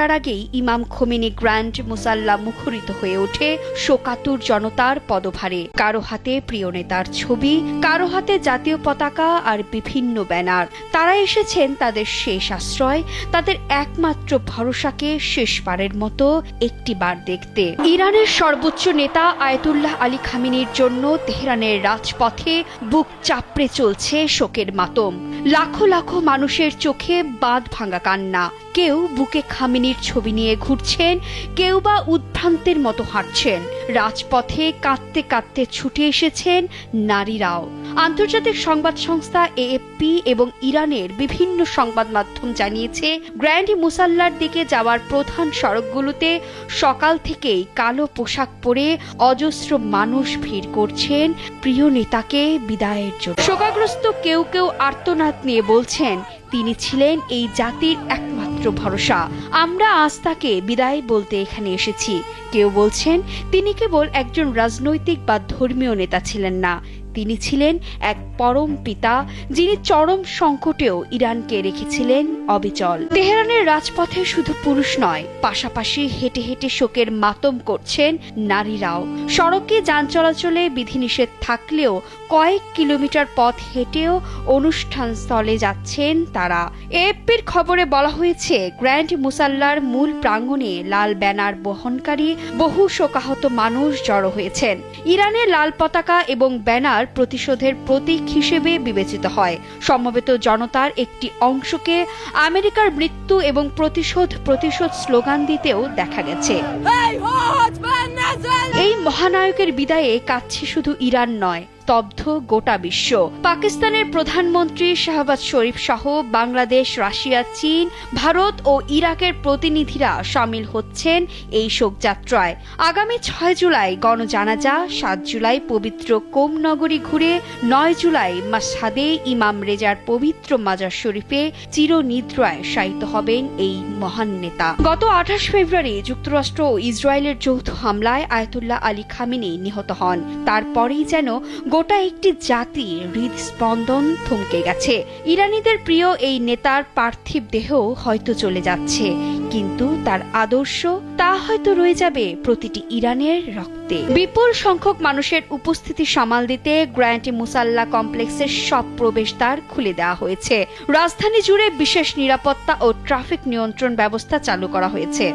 ঘটার আগেই ইমাম খোমেনি গ্র্যান্ড মুসাল্লা মুখরিত হয়ে ওঠে শোকাতুর জনতার পদভারে। কারো হাতে প্রিয় নেতার ছবি, কারো হাতে জাতীয় পতাকা আর বিভিন্ন ব্যানার। তারা এসেছেন তাদের শেষ আশ্রয়, তাদের একমাত্র ভরসাকে শেষবারের মতো একটিবার দেখতে। ইরানের সর্বোচ্চ নেতা আয়াতুল্লাহ আলী খামেনির জন্য তেহরানের রাজপথে বুক চাপড়ে চলছে শোকের মাতম। লাখো লাখো মানুষের চোখে বাঁধ ভাঙা কান্না। কেউ বুকে খামেনির ছবি নিয়ে ঘুরছেন, কেউ বা উদ্ভ্রান্তের মতো হাঁটছেন। রাজপথে কাঁদতে কাঁদতে ছুটে এসেছেন নারীরাও। আন্তর্জাতিক সংবাদ সংস্থা এএফপি এবং ইরানের বিভিন্ন সংবাদ মাধ্যম জানিয়েছে, গ্র্যান্ড মুসাল্লার দিকে যাওয়ার প্রধান সড়কগুলোতে সকাল থেকেই কালো পোশাক পরে অজস্র মানুষ ভিড় করছেন প্রিয় নেতাকে বিদায়ের জন্য। শোকাগ্রস্ত কেউ কেউ আর্তনাদ নিয়ে বলছেন, তিনি ছিলেন এই জাতির একমাত্র ভরসা। আমরা আজ তাকে বিদায় বলতে এখানে এসেছি। কেউ বলছেন, তিনি কেবল একজন রাজনৈতিক বা ধর্মীয় নেতা ছিলেন না, তিনি ছিলেন এক পরম পিতা, যিনি চরম সংকটেও ইরানকে রেখেছিলেন অবিচল। তেহরানের রাজপথে শুধু পুরুষ নয়, পাশাপাশি হেঁটে হেঁটে শোকের মাতম করছেন নারীরাও। সড়কে যান চলাচলে বিধিনিষেধ থাকলেও কয়েক কিলোমিটার পথ হেঁটেও অনুষ্ঠানস্থলে যাচ্ছেন তারা। এএফপির খবরে বলা হয়েছে, গ্র্যান্ড মুসাল্লার মূল প্রাঙ্গণে লাল ব্যানার বহনকারী বহু শোকাহত মানুষ জড়ো হয়েছেন। ইরানে লাল পতাকা এবং ব্যানার প্রতিশোধের প্রতীক হিসেবে বিবেচিত হয়। সমবেত জনতার একটি অংশকে আমেরিকার মৃত্যু এবং প্রতিশোধ স্লোগান দিতেও দেখা গেছে। এই মহানায়কের বিদায়ে কাঁদছে শুধু ইরান নয়, স্তব্ধ গোটা বিশ্ব। পাকিস্তানের প্রধানমন্ত্রী শাহবাজ শরীফ সহ বাংলাদেশ, রাশিয়া, চীন, ভারত ও ইরাকের প্রতিনিধিরা সামিল হচ্ছেন এই শোকযাত্রায়। আগামী 6 জুলাই গণজানাজা, 7 জুলাই পবিত্র কোম নগরী ঘুরে, 9 জুলাই মাশহাদে ইমাম রেজার পবিত্র মাজার শরীফে চিরনিদ্রায় শায়িত হবেন এই মহান নেতা। গত 28 ফেব্রুয়ারি যুক্তরাষ্ট্র ও ইসরায়েলের যৌথ হামলায় আয়াতুল্লাহ আলী খামেনি নিহত হন। তারপরেই যেন গোটা একটি জাতির হৃদস্পন্দন থমকে গেছে। ইরানিদের প্রিয় এই নেতার পার্থিব দেহ হয়তো চলে যাচ্ছে, কিন্তু তার আদর্শ তা হয়তো রয়ে যাবে প্রতিটি ইরানের রক্তে। বিপুল সংখ্যক মানুষের উপস্থিতি সামাল দিতে গ্র্যান্ড মুসাল্লা কমপ্লেক্সের সব প্রবেশদ্বার খুলে দেওয়া হয়েছে। রাজধানী জুড়ে বিশেষ নিরাপত্তা ও ট্রাফিক নিয়ন্ত্রণ ব্যবস্থা চালু করা হয়েছে।